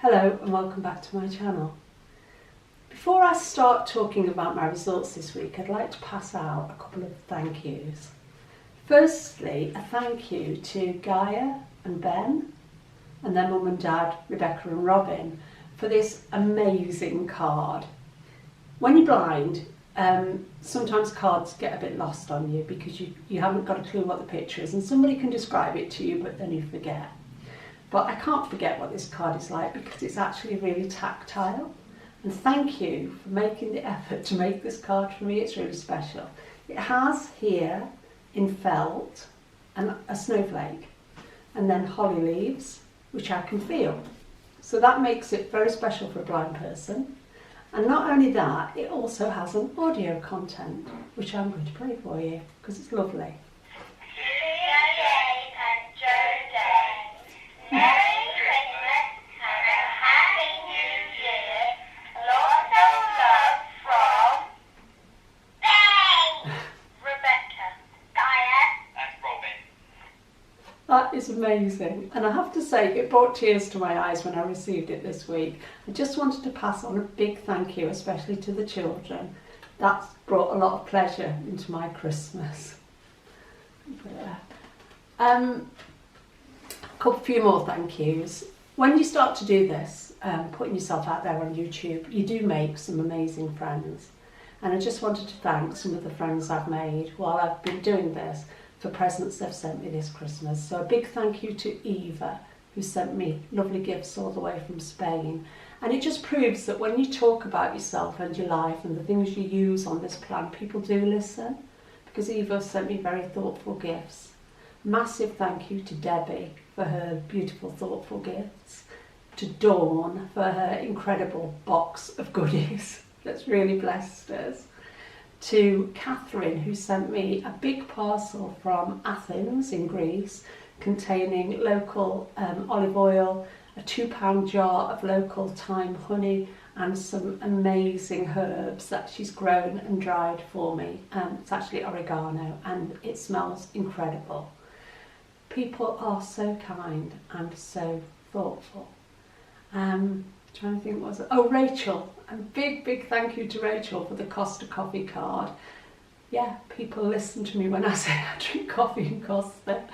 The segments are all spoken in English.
Hello and welcome back to my channel. Before I start talking about my results this week, I'd like to pass out a couple of thank yous. Firstly, a thank you to Gaia and Ben and their mum and dad, Rebecca and Robin, for this amazing card. When you're blind, sometimes cards get a bit lost on you because you haven't got a clue what the picture is, and somebody can describe it to you but then you forget. But I can't forget what this card is like because it's actually really tactile. And thank you for making the effort to make this card for me. It's really special. It has here in felt and a snowflake and then holly leaves, which I can feel. So that makes it very special for a blind person. And not only that, it also has an audio content, which I'm going to play for you because it's lovely. Merry Christmas and a Happy New Year. Lots of love from Ben, Rebecca, Gaia and Robin. That is amazing, and I have to say it brought tears to my eyes when I received it this week. I just wanted to pass on a big thank you, especially to the children. That's brought a lot of pleasure into my Christmas. Put it there. A few more thank yous. When you start to do this, putting yourself out there on YouTube, you do make some amazing friends. And I just wanted to thank some of the friends I've made while I've been doing this for presents they've sent me this Christmas. So a big thank you to Eva, who sent me lovely gifts all the way from Spain. And it just proves that when you talk about yourself and your life and the things you use on this plan, people do listen, because Eva sent me very thoughtful gifts. Massive thank you to Debbie for her beautiful, thoughtful gifts, to Dawn for her incredible box of goodies that's really blessed us, to Catherine, who sent me a big parcel from Athens in Greece containing local olive oil, a £2 jar of local thyme honey and some amazing herbs that she's grown and dried for me. It's actually oregano and it smells incredible. People are so kind and so thoughtful. Trying to think what was it? Oh, Rachel. And big thank you to Rachel for the Costa coffee card. Yeah, people listen to me when I say I drink coffee in Costa.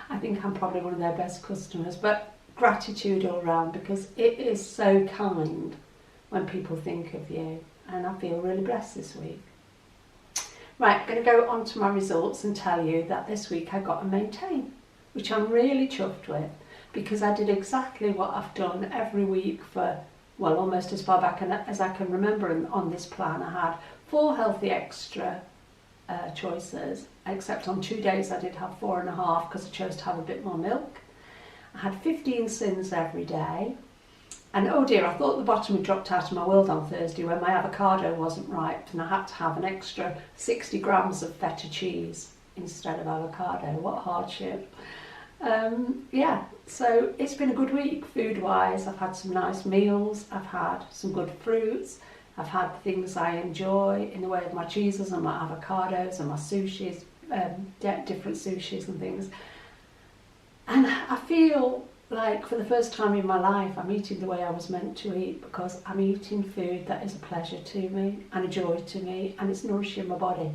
I think I'm probably one of their best customers. But gratitude all round, because it is so kind when people think of you. And I feel really blessed this week. Right, I'm going to go on to my results and tell you that this week I got a maintain, which I'm really chuffed with, because I did exactly what I've done every week for, well, almost as far back as I can remember. And on this plan I had 4 healthy extra choices, except on 2 days I did have 4.5 because I chose to have a bit more milk. I had 15 syns every day, and oh dear, I thought the bottom had dropped out of my world on Thursday when my avocado wasn't ripe and I had to have an extra 60 grams of feta cheese instead of avocado. What hardship. Yeah, so it's been a good week food wise. I've had some nice meals, I've had some good fruits, I've had things I enjoy in the way of my cheeses and my avocados and my sushis, different sushis and things. And I feel like for the first time in my life I'm eating the way I was meant to eat, because I'm eating food that is a pleasure to me and a joy to me, and it's nourishing my body.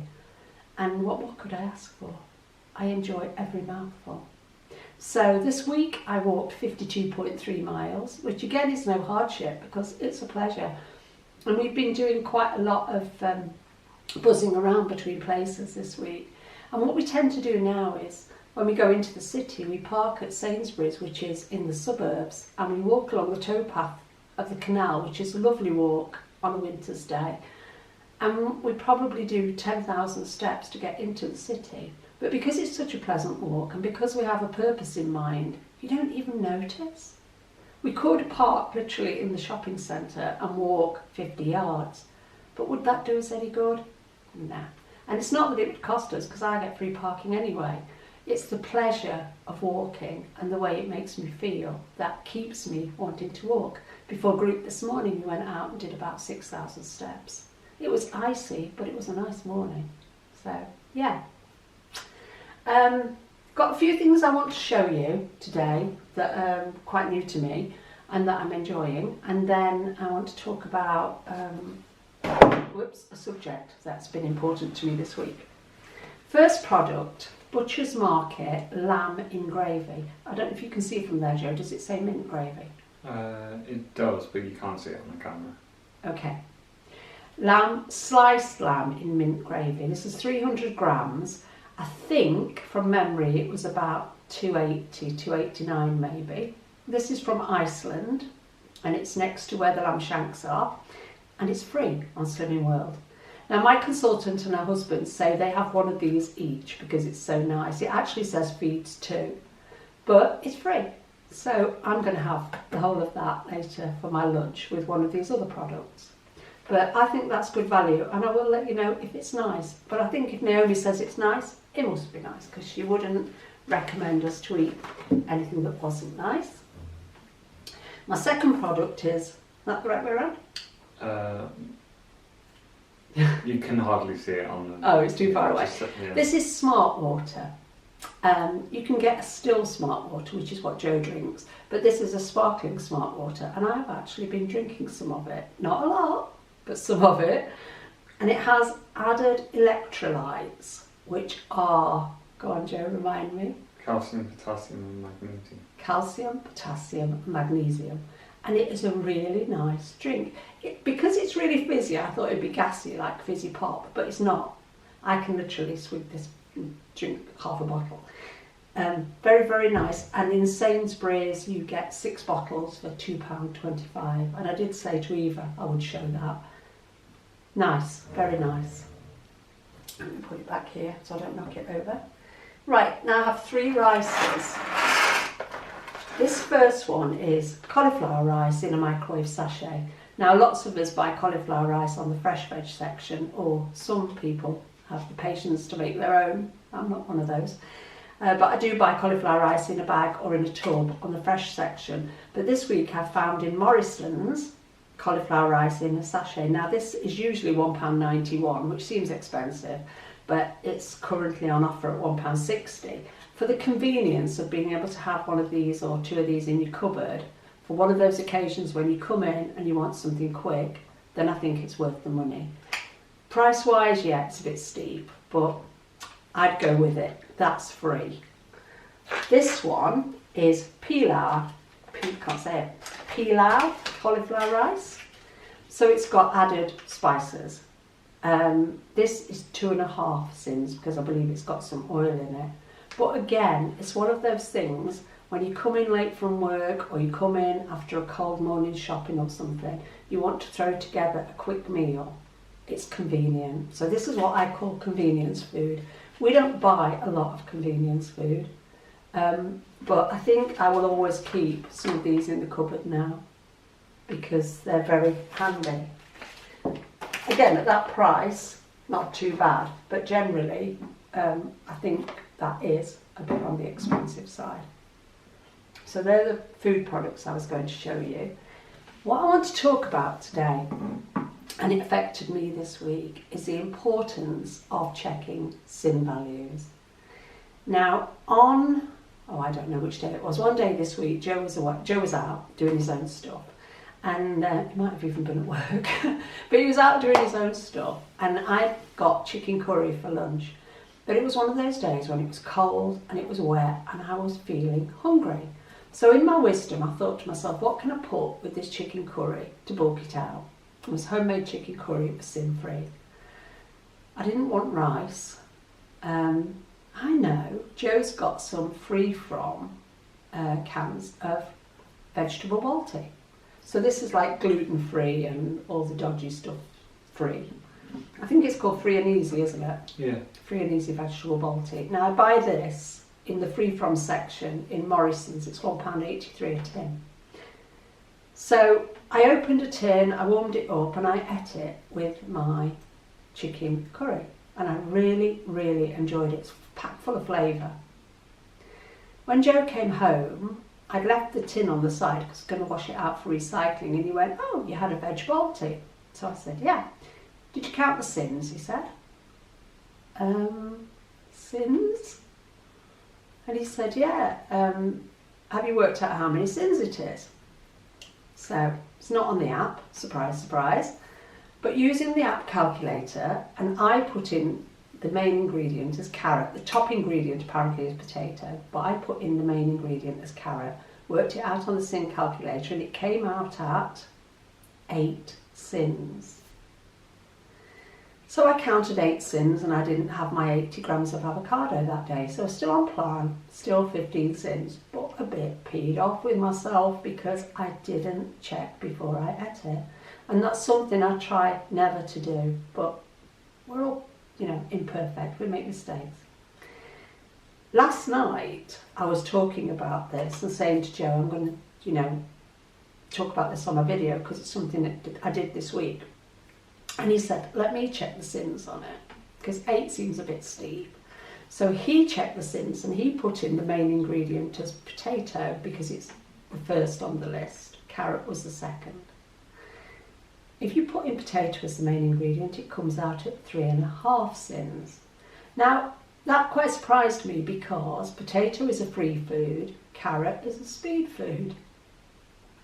And what could I ask for? I enjoy every mouthful. So this week I walked 52.3 miles, which again is no hardship because it's a pleasure. And we've been doing quite a lot of buzzing around between places this week. And what we tend to do now is when we go into the city, we park at Sainsbury's, which is in the suburbs, and we walk along the towpath of the canal, which is a lovely walk on a winter's day. And we probably do 10,000 steps to get into the city. But because it's such a pleasant walk and because we have a purpose in mind, you don't even notice. We could park literally in the shopping centre and walk 50 yards, but would that do us any good? Nah. And it's not that it would cost us, because I get free parking anyway. It's the pleasure of walking and the way it makes me feel that keeps me wanting to walk. Before group this morning we went out and did about 6,000 steps. It was icy, but it was a nice morning. So yeah. Got a few things I want to show you today that are quite new to me. and that I'm enjoying. And then I want to talk about a subject that's been important to me this week. First product, Butcher's Market lamb in gravy. I don't know if you can see from there, Joe. Does it say mint gravy? It does, but you can't see it on the camera. Okay. Sliced lamb in mint gravy. This is 300 grams. I think from memory it was about 280, 289 maybe. This is from Iceland, and it's next to where the lamb shanks are, and it's free on Slimming World. Now my consultant and her husband say they have one of these each because it's so nice. It actually says feeds 2, but it's free. So I'm going to have the whole of that later for my lunch with one of these other products. But I think that's good value, and I will let you know if it's nice. But I think if Naomi says it's nice, it must be nice, because she wouldn't recommend us to eat anything that wasn't nice. My second product is that the right way around? You can hardly see it on the... Oh, it's too far away. Yeah. This is Smart Water. You can get a still Smart Water, which is what Joe drinks, but this is a sparkling Smart Water, and I have actually been drinking some of it. Not a lot, but some of it. And it has added electrolytes, which are, go on Joe, remind me. Calcium, potassium and magnesium. Calcium, potassium and magnesium. And it is a really nice drink. Because it's really fizzy, I thought it'd be gassy like fizzy pop, but it's not. I can literally swig this and drink half a bottle. Very, very nice. And in Sainsbury's you get 6 bottles for £2.25. And I did say to Eva I would show that. Nice, very nice. Let me put it back here so I don't knock it over. Right, now I have 3 rices. This first one is cauliflower rice in a microwave sachet. Now lots of us buy cauliflower rice on the fresh veg section, or some people have the patience to make their own. I'm not one of those. But I do buy cauliflower rice in a bag or in a tub on the fresh section. But this week I found in Morrison's cauliflower rice in a sachet. Now this is usually £1.91, which seems expensive, but it's currently on offer at £1.60. For the convenience of being able to have one of these or 2 of these in your cupboard, for one of those occasions when you come in and you want something quick, then I think it's worth the money. Price wise, yeah, it's a bit steep, but I'd go with it. That's free. This one is pilau cauliflower rice. So it's got added spices. This is 2.5 syns because I believe it's got some oil in it. But again, it's one of those things when you come in late from work or you come in after a cold morning shopping or something, you want to throw together a quick meal. It's convenient. So this is what I call convenience food. We don't buy a lot of convenience food, but I think I will always keep some of these in the cupboard now because they're very handy. Again, at that price, not too bad, but generally I think that is a bit on the expensive side. So they're the food products I was going to show you. What I want to talk about today, and it affected me this week, is the importance of checking syn values. Now I don't know which day it was, one day this week Joe was out doing his own stuff, and he might have even been at work, but he was out doing his own stuff, and I got chicken curry for lunch. But it was one of those days when it was cold and it was wet and I was feeling hungry. So in my wisdom, I thought to myself, what can I put with this chicken curry to bulk it out? It was homemade chicken curry, it was sin-free. I didn't want rice. I know Joe's got some free from cans of vegetable Balti. So this is like gluten-free and all the dodgy stuff free. I think it's called Free and Easy, isn't it? Yeah. Free and Easy vegetable Balti. Now I buy this in the free from section in Morrison's. It's £1.83 a tin. So I opened a tin, I warmed it up and I ate it with my chicken curry. And I really, really enjoyed it. It's packed full of flavour. When Joe came home, I'd left the tin on the side because I was going to wash it out for recycling, and he went, "Oh, you had a veg Balti?" So I said, "Yeah." "Did you count the syns?" he said. Syns? And he said, "Yeah. Have you worked out how many syns it is?" So it's not on the app, surprise, surprise. But using the app calculator, and I put in the main ingredient as carrot. The top ingredient apparently is potato, but I put in the main ingredient as carrot. Worked it out on the syn calculator and it came out at 8 syns. So I counted 8 syns and I didn't have my 80 grams of avocado that day. So still on plan, still 15 syns, but a bit peed off with myself because I didn't check before I ate it. And that's something I try never to do, but we're all, imperfect, we make mistakes. Last night I was talking about this and saying to Joe, I'm going to, talk about this on my video because it's something that I did this week. And he said, let me check the syns on it, because 8 seems a bit steep. So he checked the syns and he put in the main ingredient as potato because it's the first on the list. Carrot was the second. If you put in potato as the main ingredient, it comes out at 3.5 syns. Now, that quite surprised me because potato is a free food, carrot is a speed food.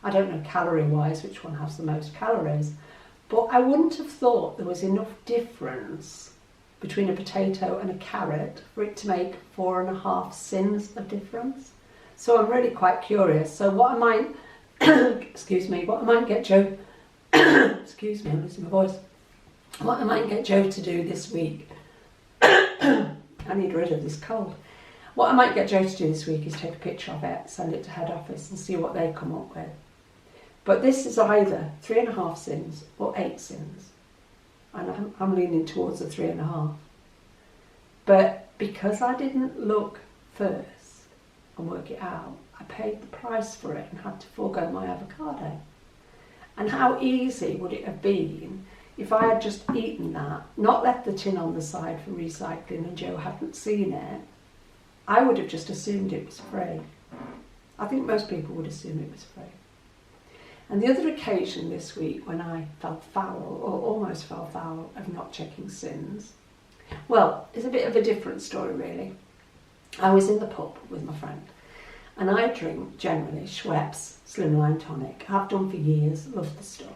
I don't know calorie-wise which one has the most calories, but I wouldn't have thought there was enough difference between a potato and a carrot for it to make 4.5 syns of difference. So I'm really quite curious. So what I might, what I might get Joe, excuse me, I'm losing my voice. What I might get Joe to do this week, I need rid of this cold. What I might get Joe to do this week is take a picture of it, send it to head office and see what they come up with. But this is either 3.5 syns or 8 syns. And I'm leaning towards the 3.5. But because I didn't look first and work it out, I paid the price for it and had to forego my avocado. And how easy would it have been if I had just eaten that, not left the tin on the side for recycling and Joe hadn't seen it? I would have just assumed it was free. I think most people would assume it was free. And the other occasion this week when I fell foul, or almost fell foul, of not checking syns, well, it's a bit of a different story really. I was in the pub with my friend and I drink generally Schweppes Slimline Tonic. I've done for years, love the stuff.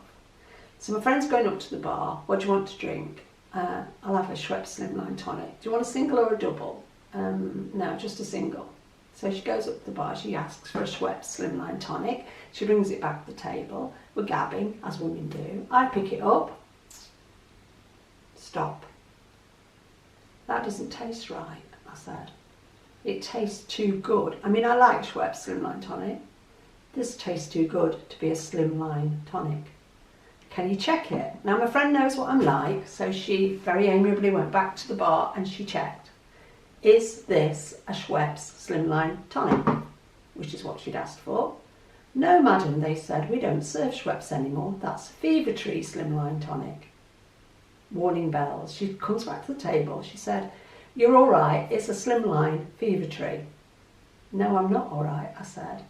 So my friend's going up to the bar, what do you want to drink? I'll have a Schweppes Slimline Tonic. Do you want a single or a double? No, just a single. So she goes up to the bar, she asks for a Schweppes Slimline Tonic, she brings it back to the table, we're gabbing, as women do. I pick it up, stop. That doesn't taste right, I said. It tastes too good. I mean, I like Schweppes Slimline Tonic. This tastes too good to be a Slimline Tonic. Can you check it? Now my friend knows what I'm like, so she very amiably went back to the bar and she checked. Is this a Schweppes Slimline Tonic? Which is what she'd asked for. No, madam, they said, we don't serve Schweppes anymore. That's Fever Tree Slimline Tonic. Warning bells. She comes back to the table. She said, you're all right. It's a Slimline Fever Tree. No, I'm not all right, I said.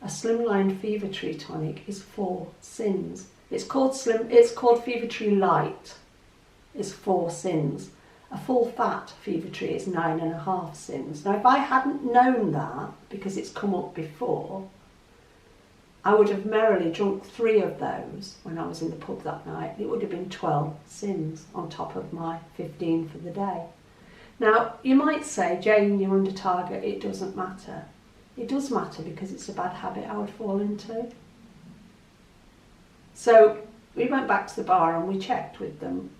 A Slimline Fever Tree Tonic is 4 syns. It's called Fever Tree Light. It's 4 syns. A full fat Fever Tree is 9.5 syns. Now if I hadn't known that, because it's come up before, I would have merrily drunk 3 of those when I was in the pub that night. It would have been 12 syns on top of my 15 for the day. Now you might say, Jane, you're under target, it doesn't matter. It does matter because it's a bad habit I would fall into. So we went back to the bar and we checked with them,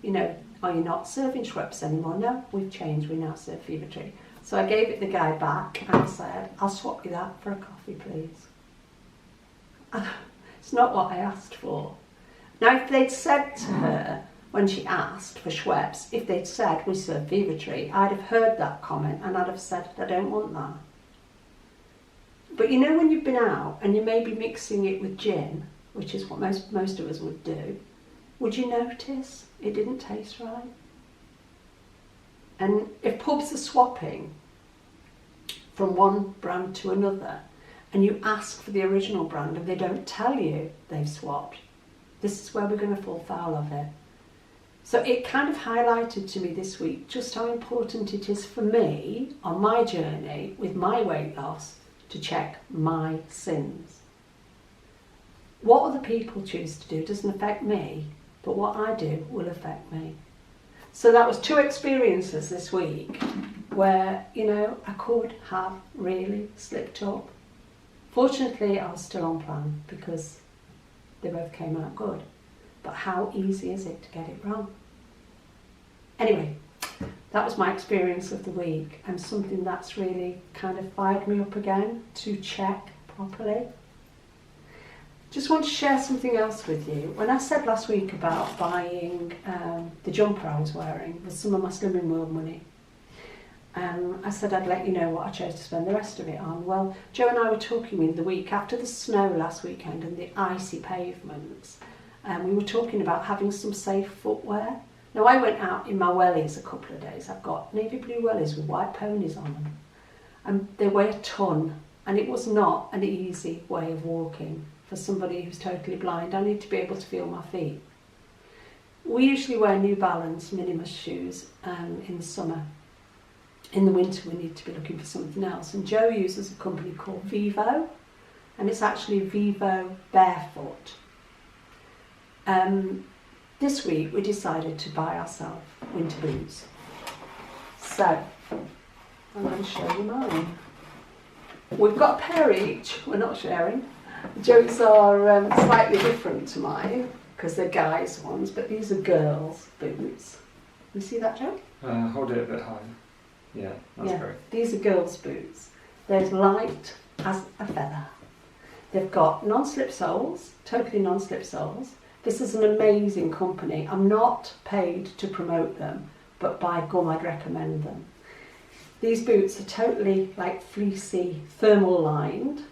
are you not serving Schweppes anymore? No, we've changed, we now serve Fever Tree. So I gave it the guy back and I said, I'll swap you that for a coffee, please. It's not what I asked for. Now, if they'd said to her, when she asked for Schweppes, if they'd said, we serve Fever Tree, I'd have heard that comment and I'd have said, I don't want that. But when you've been out and you may be mixing it with gin, which is what most of us would do, would you notice it didn't taste right? And if pubs are swapping from one brand to another and you ask for the original brand and they don't tell you they've swapped, this is where we're going to fall foul of it. So it kind of highlighted to me this week just how important it is for me on my journey with my weight loss to check my syns. what other people choose to do doesn't affect me, but what I do will affect me. So that was 2 experiences this week where, you know, I could have really slipped up. Fortunately, I was still on plan because they both came out good. But how easy is it to get it wrong? Anyway, that was my experience of the week, and something that's really kind of fired me up again to check properly. Just want to share something else with you. When I said last week about buying the jumper I was wearing with some of my Slimming World money, I said I'd let you know what I chose to spend the rest of it on. Well, Joe and I were talking in the week after the snow last weekend and the icy pavements, and we were talking about having some safe footwear. Now, I went out in my wellies a couple of days. I've got navy blue wellies with white ponies on them, and they weigh a ton, and it was not an easy way of walking for somebody who's totally blind. I need to be able to feel my feet. We usually wear New Balance Minimus shoes in the summer. In the winter we need to be looking for something else, and Joe uses a company called Vivo, and it's actually Vivo Barefoot. This week we decided to buy ourselves winter boots. So I'm going to show you mine. We've got a pair each, we're not sharing. Joe's are slightly different to mine because they're guys' ones, but these are girls' boots. You see that, Joe? Hold it a bit higher. Yeah, that's great. These are girls' boots. They're light as a feather. They've got non-slip soles, totally non-slip soles. This is an amazing company. I'm not paid to promote them, but by gum I'd recommend them. These boots are totally like fleecy, thermal lined.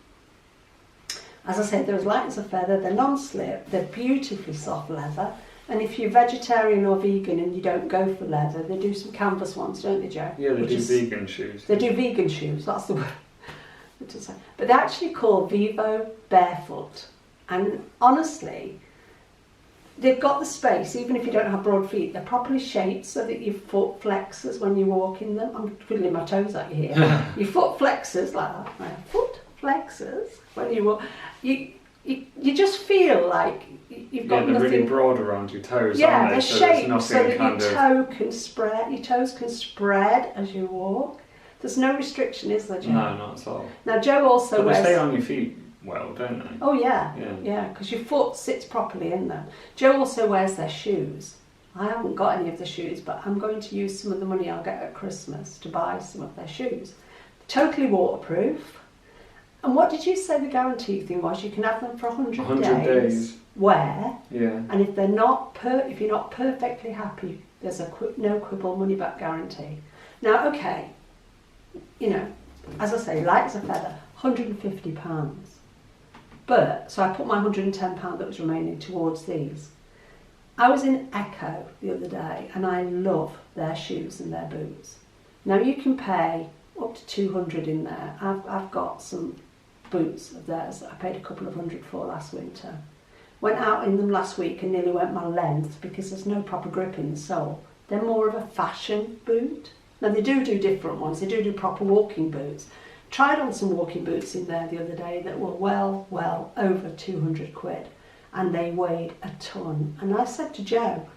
As I said, they're as light as a feather, they're non-slip, they're beautifully soft leather. And if you're vegetarian or vegan and you don't go for leather, they do some canvas ones, don't they, Joe? Yeah, they do vegan shoes. They do vegan shoes, that's the word. But they're actually called Vivo Barefoot. And honestly, they've got the space, even if you don't have broad feet, they're properly shaped so that your foot flexes when you walk in them. I'm twiddling my toes at you here. Your foot flexes like that. Right? Foot flexes when you walk. You just feel like you've got they're nothing. really broad around your toes, yeah, aren't they? they're So shaped so that your toes can spread as you walk. There's no restriction, is there, Joe? No, not at all. Now, Joe also But wears... they stay on your feet well, don't they? Oh, yeah. Yeah. Yeah, because your foot sits properly in them. Joe also wears their shoes. I haven't got any of the shoes, but I'm going to use some of the money I'll get at Christmas to buy some of their shoes. Totally waterproof. And what did you say the guarantee thing was? You can have them for 100 days. Wear. Yeah. And if they're not if you're not perfectly happy, there's a no quibble money back guarantee. Now, okay, you know, as I say, light as a feather, £150. But so I put my £110 that was remaining towards these. I was in Echo the other day, and I love their shoes and their boots. Now you can pay up to 200 in there. I've got some boots of theirs that I paid a couple of hundred for last winter. Went out in them last week and nearly went my length because there's no proper grip in the sole. They're more of a fashion boot. Now they do different ones. They do proper walking boots. Tried on some walking boots in there the other day that were well over 200 quid, and they weighed a ton. And I said to Joe,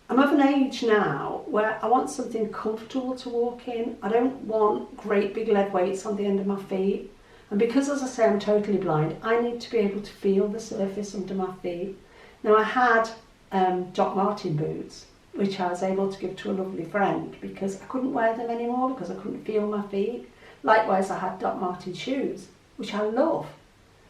I'm of an age now where I want something comfortable to walk in. I don't want great big lead weights on the end of my feet. And because, as I say, I'm totally blind, I need to be able to feel the surface under my feet. Now, I had Doc Martin boots, which I was able to give to a lovely friend because I couldn't wear them anymore because I couldn't feel my feet. Likewise, I had Doc Martin shoes, which I love.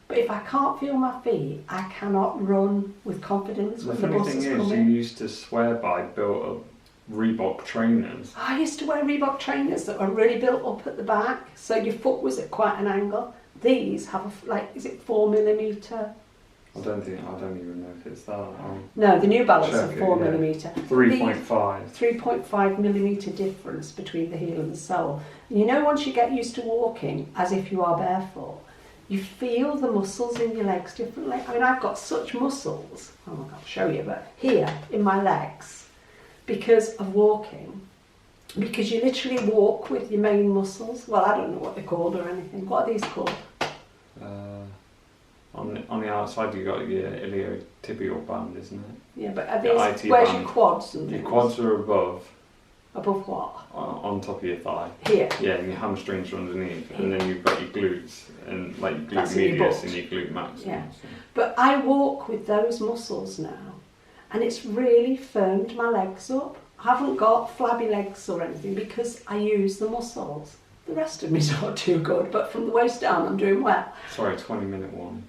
But if I can't feel my feet, I cannot run with confidence when the bus is coming. The funny thing is, you used to swear by built-up Reebok trainers. I used to wear Reebok trainers that were really built up at the back, so your foot was at quite an angle. These have is it 4mm? I don't even know if it's that. No, the New Balance are check 4mm. 3.5. 3.5mm difference between the heel and the sole. And you know, once you get used to walking as if you are barefoot, you feel the muscles in your legs differently. I mean, I've got such muscles, I'll show you, but here in my legs, because of walking, because you literally walk with your main muscles. Well, I don't know what they're called or anything. What are these called? On the outside, you got your iliotibial band, isn't it? Yeah, but are Your these, IT where's band. your quads and Your things? quads are above, Above what? on top of your thigh. Here. Yeah, and your hamstrings are underneath, and then you've got your glutes and like your glute That's in your medius butt. and your glute maximus. Yeah. But I walk with those muscles now, and it's really firmed my legs up. I haven't got flabby legs or anything because I use the muscles. The rest of me's not too good, but from the waist down I'm doing well. Sorry, 20-minute one.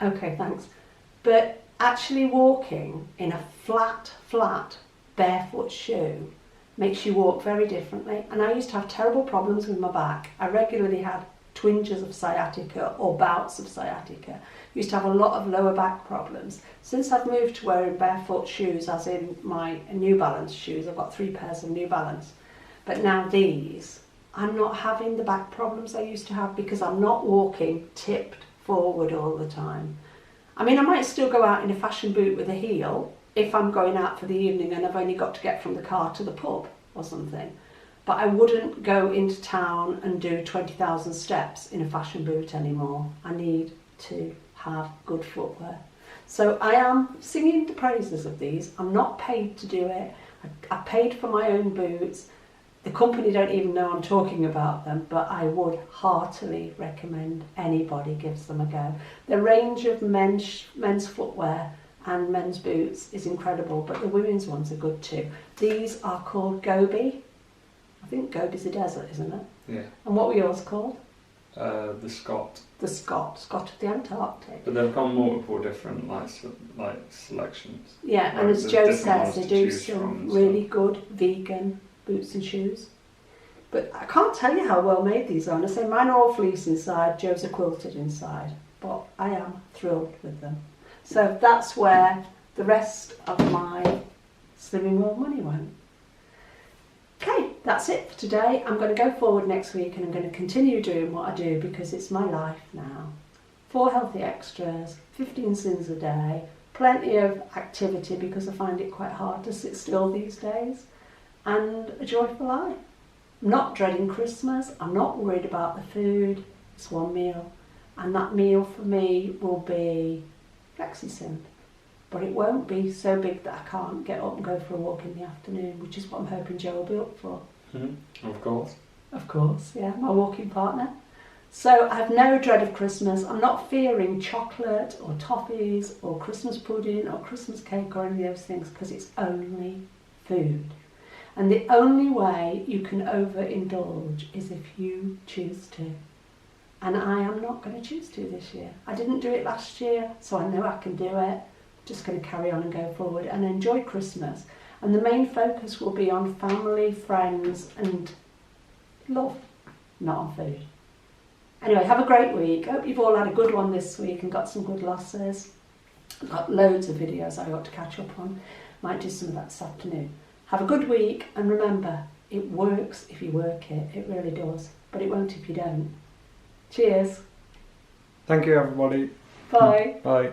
Okay, thanks. But actually walking in a flat, barefoot shoe makes you walk very differently. And I used to have terrible problems with my back. I regularly had twinges of sciatica or bouts of sciatica. Used to have a lot of lower back problems. Since I've moved to wearing barefoot shoes, as in my New Balance shoes, I've got 3 pairs of New Balance. But now these, I'm not having the back problems I used to have because I'm not walking tipped forward all the time. I mean, I might still go out in a fashion boot with a heel if I'm going out for the evening and I've only got to get from the car to the pub or something. But I wouldn't go into town and do 20,000 steps in a fashion boot anymore. I need to have good footwear. So I am singing the praises of these. I'm not paid to do it. I paid for my own boots. The company don't even know I'm talking about them, but I would heartily recommend anybody gives them a go. The range of men's footwear and men's boots is incredible, but the women's ones are good too. These are called Gobi. I think Gobi's a desert, isn't it? Yeah. And what were yours called? The Scott. The Scott of the Antarctic. But they've got multiple different like selections. Yeah, and Like, as there's Joe different says, ones they to do choose some from and really stuff. good vegan boots and shoes. But I can't tell you how well made these are. And I say mine are all fleece inside, Joe's are quilted inside. But I am thrilled with them. So that's where the rest of my Slimming World money went. Okay, that's it for today. I'm going to go forward next week and I'm going to continue doing what I do because it's my life now. 4 healthy extras, 15 syns a day, plenty of activity because I find it quite hard to sit still these days, and a joyful life. I'm not dreading Christmas, I'm not worried about the food, it's one meal, and that meal for me will be flexi-syn. But it won't be so big that I can't get up and go for a walk in the afternoon, which is what I'm hoping Joe will be up for. Of course. Of course, yeah, my walking partner. So I have no dread of Christmas. I'm not fearing chocolate or toffees or Christmas pudding or Christmas cake or any of those things because it's only food. And the only way you can overindulge is if you choose to. And I am not going to choose to this year. I didn't do it last year, so I know I can do it. Just going to carry on and go forward and enjoy Christmas. And the main focus will be on family, friends and love, not on food. Anyway, have a great week. Hope you've all had a good one this week and got some good losses. I've got loads of videos I ought to catch up on. Might do some of that this afternoon. Have a good week and remember, it works if you work it. It really does. But it won't if you don't. Cheers. Thank you, everybody. Bye. Bye.